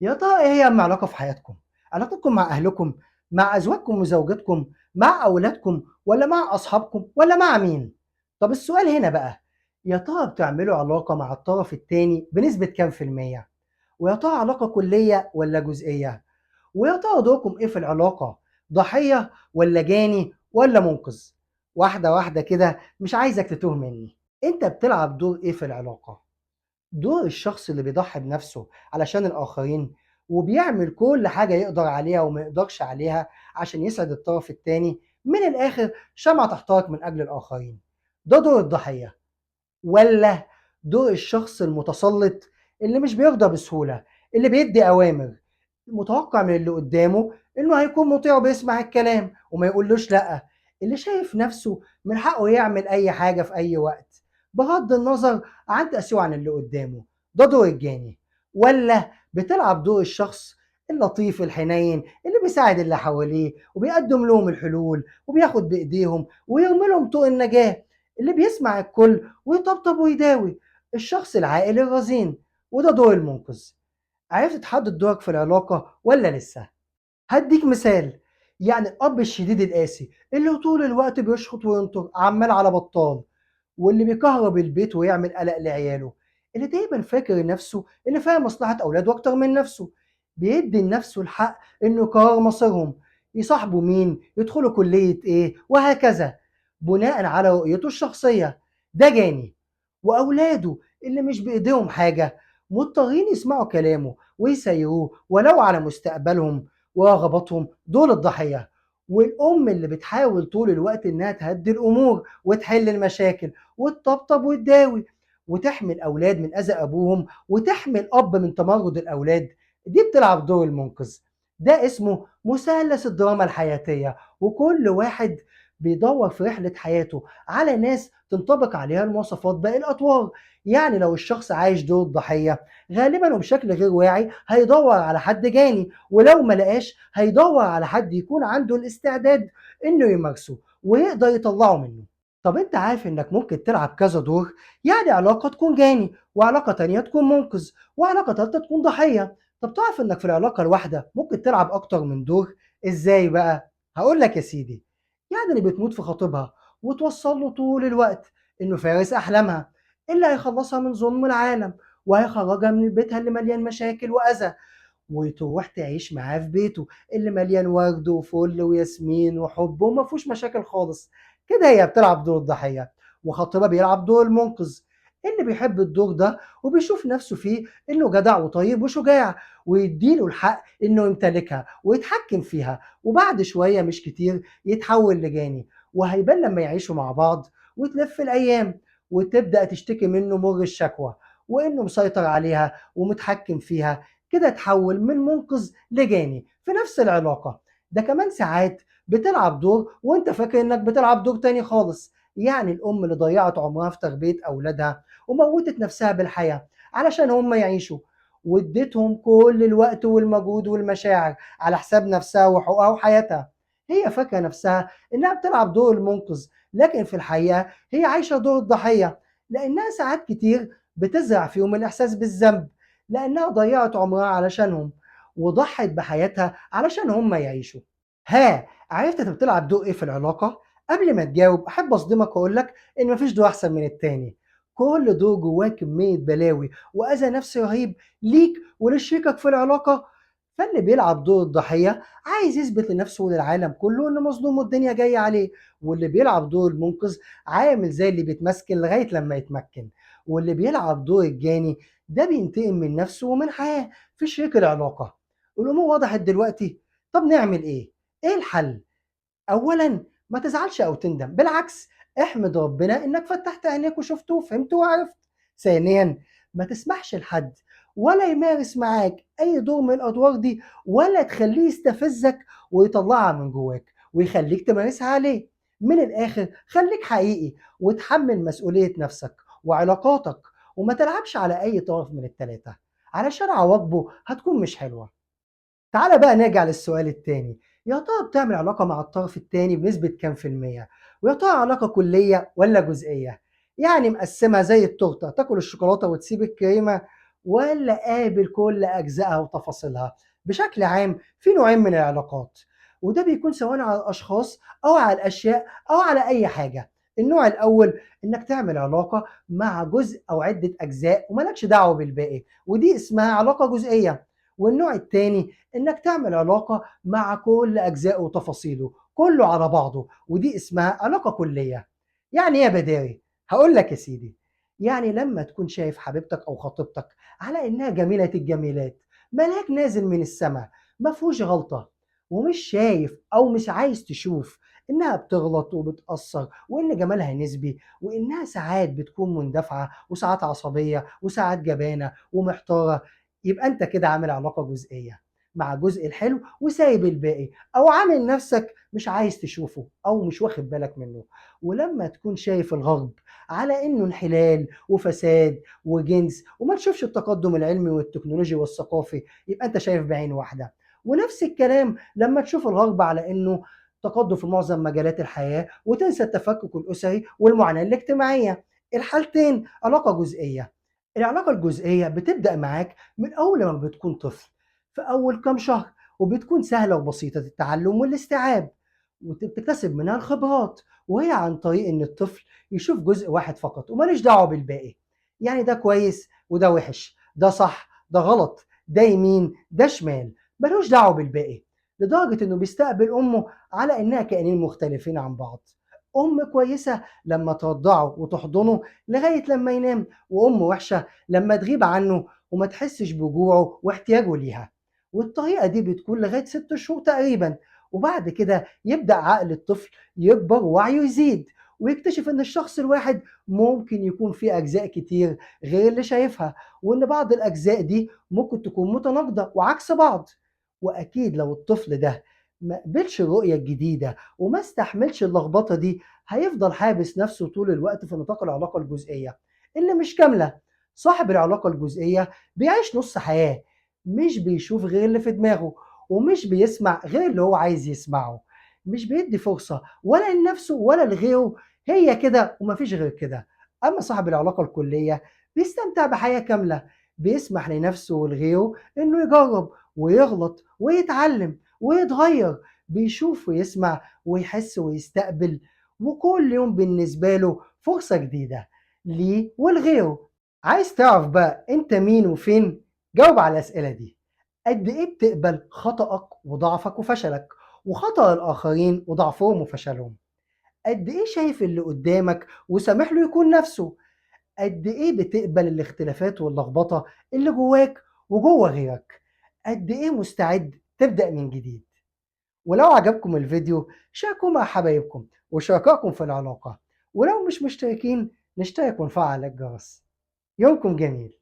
يا ترى إيه هي أهم علاقة في حياتكم؟ علاقتكم مع أهلكم، مع أزواجكم وزوجاتكم، مع أولادكم، والّا مع أصحابكم، والّا مع مين؟ طب السؤال هنا بقى، يا ترى بتعملوا علاقة مع الطرف التاني بنسبة كام في المِيّة؟ ويا ترى علاقة كلية والّا جزئية؟ ويا ترى دوركم إيه في العلاقة؟ ضحية والّا جاني والّا مُنقذ؟ واحدة واحدة كده مش عايزك تتوه منّي، أنت بتلعب دور إيه في العلاقة؟ دور الشخص اللي بيضحي بنفسه علشان الآخرين وبيعمل كل حاجة يقدر عليها وما يقدرش عليها عشان يسعد الطرف التاني، من الآخر شمعة تحترق من أجل الآخرين، ده دور الضحية. والّا دور الشخص المتسلط اللي مش بيرضى بسهولة، اللي بيدّي أوامر، متوقع من اللي قدّامه إنه هيكون مطيع وبيسمع الكلام وما يقولوش لأ، اللي شايف نَفْسه من حقه يعمل أي حاجة في أي وقت، بغض النظر عن تأثيره عن اللي قدّامه، ده دور الجاني. والّا بتلعب دور الشخص اللطيف الحنين اللي بيساعد اللي حواليه وبيقدّم لهم الحلول وبياخد بإيديهم ويرمي لهم طوق النجاة، اللي بيسمع الكل ويطبطب ويداوي، الشخص العاقل الرزين، وده دور المنقذ. عرفت تحدد دورك في العلاقة والّا لسه؟ هادّيك مثال، يعني الأب الشديد القاسي اللي طول الوقت بيشخط وينطر عمّال على بطّال، واللي بيكهرب البيت ويعمل قلق لعياله، اللي دايمًا فاكر نَفْسه اللي فاهم مصلحة أولاده أكتر من نَفْسه، بيدّي لنَفْسه الحق إنه يقرر مصيرهم، يصاحبوا مين، يدخلوا كُلّية إيه، وهكذا، بناءً على رؤيته الشخصية، ده جاني. وأولاده اللي مش بإيديهم حاجة، مضطرين يسمعوا كلامه ويسايروه ولو على مستقبلهم ورغباتهم، دول الضحية. والأم اللي بتحاول طول الوقت إنها تهدّي الأمور وتحل المشاكل وتطبطب وتداوي وتحمي الأولاد من أذى أبوهم وتحمي الأب من تمرُّد الأولاد، دي بتلعب دور المنقذ. ده اسمه مثلث الدراما الحياتية، وكل واحد بيدوّر في رحلة حياته على ناس تنطبق عليها المواصفات باقي الأطوار. يعني لو الشخص عايش دور الضحية غالبًا وبشكل غير واعي هيدوّر على حد جاني، ولو ما لقاش هيدوّر على حد يكون عنده الاستعداد إنه يمارسه ويقدر يطلّعه منه. طب أنت عارف إنك ممكن تلعب كذا دور؟ يعني علاقة تكون جاني، وعلاقة تانية تكون منقذ، وعلاقة تالتة تكون ضحية. طب تعرف إنك في العلاقة الواحدة ممكن تلعب أكتر من دور؟ إزاي بقى؟ هاقول لك يا سيدي، يعني اللي بتموت في خطيبها وتوصّل له طول الوقت إنه فارس أحلامها، اللي هيخلّصها من ظلم العالم، وهيخرّجها من بيتها اللي مليان مشاكل وأذى، وتروح تعيش معاه في بيته اللي مليان ورد وفل وياسمين وحب وما فيهوش مشاكل خالص. كده هي بتلعب دور الضحية، وخطيبها بيلعب دور المنقذ، اللي بيحب الدور ده وبيشوف نفسه فيه إنه جدع وطيب وشجاع، ويدّي له الحق إنه يمتلكها ويتحكم فيها، وبعد شوية مش كتير يتحول لجاني، وهيبان لمّا يعيشوا مع بعض وتلِف الأيام وتبدأ تشتكي منه مُر الشكوى، وإنه مسيطر عليها ومتحكم فيها، كده اتحول من منقذ لجاني في نفس العلاقة. ده كمان ساعات بتلعب دور وأنت فاكر إنك بتلعب دور تاني خالص، يعني الأم اللي ضيّعت عمرها في تربية أولادها وموّتت نفسها بالحياة علشان هم يعيشوا، وادّيتهم كل الوقت والمجهود والمشاعر على حساب نفسها وحقوقها وحياتها. هي فاكرة نفسها إنها بتلعب دور المنقذ، لكن في الحقيقة هي عايشة دور الضحية، لإنها ساعات كتير بتزرع فيهم الإحساس بالذنب، لأنها ضيّعت عمرها علشانهم، وضحّت بحياتها علشان هم يعيشوا. ها، عرفت أنت بتلعب دور إيه في العلاقة؟ قبل ما تجاوب أحب أصدمك وأقول لك إن ما فيش دور أحسن من التاني، كل دور جواه كمية بلاوي وأذى نفسي رهيب ليك ولشريكك في العلاقة. فاللي بيلعب دور الضحية عايز يثبت لنفسه وللعالم كله إنه مظلوم والدنيا جاية عليه، واللي بيلعب دور المنقذ عامل زي اللي بيتمسكن لغاية لمّا يتمكن، واللي بيلعب دور الجاني ده بينتقم من نفسه ومن حياة في شريك العلاقة. الأمور وضحت دلوقتي؟ طب نعمل إيه؟ إيه الحل؟ أولًا ما تزعلش أو تندم، بالعكس احمد ربنا إنك فتحت عينيك وشُفت وفهمت وعرفت. ثانيًا ما تسمحش لحد ولا يمارس معاك أي دور من الأدوار دي، ولا تخلّيه يستفزك ويطلّعها من جواك ويخلّيك تمارسها عليه. من الآخر خلّيك حقيقي واتحمّل مسؤولية نفسك وعلاقاتك، وما تلعبش على أي طرف من ال3 علشان عواقبه هتكون مش حلوة. تعالَ بقى نرجع للسؤال التاني، يا ترى بتعمل علاقة مع الطرف التاني بنسبة كام في المِيّة؟ ويا ترى علاقة كلية والّا جزئية؟ يعني مقسّمها زي التورتة، تاكل الشوكولاتة وتسيب الكريمة، ولا قابل كل أجزائها وتفاصيلها؟ بشكل عام في نوعين من العلاقات، وده بيكون سواء على الأشخاص أو على الأشياء أو على أي حاجة. النوع الأول إنك تعمل علاقة مع جزء أو عدة أجزاء ومالكش دعوة بالباقي، ودي اسمها علاقة جزئية. والنوع التاني إنك تعمل علاقة مع كل أجزائه وتفاصيله كله على بعضه، ودي اسمها علاقة كلية. يعني إيه يا بداري؟ هاقول لك يا سيدي، يعني لمّا تكون شايف حبيبتك أو خطيبتك على إنها جميلة الجميلات، ملاك نازل من السما، ما فيهوش غلطة، ومش شايف أو مش عايز تشوف إنها بتغلط وبتقصّر، وإن جمالها نسبي، وإنها ساعات بتكون مندفعة، وساعات عصبية، وساعات جبانة ومحتارة، يبقى أنت كده عامل علاقة جزئية مع الجزء الحلو وسايب الباقي، أو عامل نَفْسك مش عايز تشوفه أو مش واخد بالك منّه. ولمّا تكون شايف الغرب على إنه انحلال وفساد وجنس، وما تشوفش التقدم العلمي والتكنولوجي والثقافي، يبقى أنت شايف بعين واحدة. ونفس الكلام لمّا تشوف الغرب على إنه تقدم في معظم مجالات الحياة، وتنسى التفكك الأسري والمعاناة الاجتماعية. الحالتين علاقة جزئية. العلاقة الجزئية بتبدأ معاك من أول لمّا بتكون طفل، في أول كام شهر، وبتكون سهلة وبسيطة التعلم والاستيعاب، بتكتسب منها الخبرات، وهي عن طريق إن الطفل يشوف جزء واحد فقط وما ليش دعوة بالباقي. يعني ده كويس وده وِحِش، ده صح، ده غلط، ده يمين، ده شمال، ما لوش دعوة بالباقي، لدرجة إنه بيستقبل أمه على إنها كائنين مختلفين عن بعض. أم كويسة لمّا ترضعه وتحضنه لغاية لمّا ينام، وأم وِحشة لمّا تغيب عنه وما تحسش بجوعه واحتياجه ليها. والطريقة دي بتكون لغاية 6 شهور تقريبًا، وبعد كده يبدأ عقل الطفل يكبر ووعيه يزيد، ويكتشف إن الشخص الواحد ممكن يكون فيه أجزاء كتير غير اللي شايفها، وإن بعض الأجزاء دي ممكن تكون متناقضة وعكس بعض. وأكيد لو الطفل ده ما قبلش الرؤية الجديدة وما استحملش اللخبطة دي، هيفضل حابس نفسه طول الوقت في نطاق العلاقة الجزئية اللي مش كاملة. صاحب العلاقة الجزئية بيعيش نص حياة، مش بيشوف غير اللي في دماغه، ومش بيسمع غير اللي هو عايز يسمعه، مش بيدي فرصة ولا لنفسه ولا لغيره، هي كده ومفيش غير كده. أما صاحب العلاقة الكلية بيستمتع بحياة كاملة، بيسمح لنفسه ولغيره إنه يجرب ويغلط ويتعلم ويتغير، بيشوف ويسمع ويحس ويستقبل، وكل يوم بالنسبة له فرصة جديدة ليه ولغيره. عايز تعرف بقى أنت مين وفين؟ جاوب على الأسئلة دي. قد إيه بتقبل خطأك وضعفك وفشلك، وخطأ الآخرين وضعفهم وفشلهم؟ قد إيه شايف اللي قدامك وسامح له يكون نفسه؟ قد إيه بتقبل الاختلافات واللخبطة اللي جواك وجوه غيرك؟ قد إيه مستعد تبدأ من جديد؟ ولو عجبكم الفيديو شاركوه مع حبايبكم وشركائكم في العلاقة، ولو مش مشتركين نشترك ونفعل الجرس. يومكم جميل.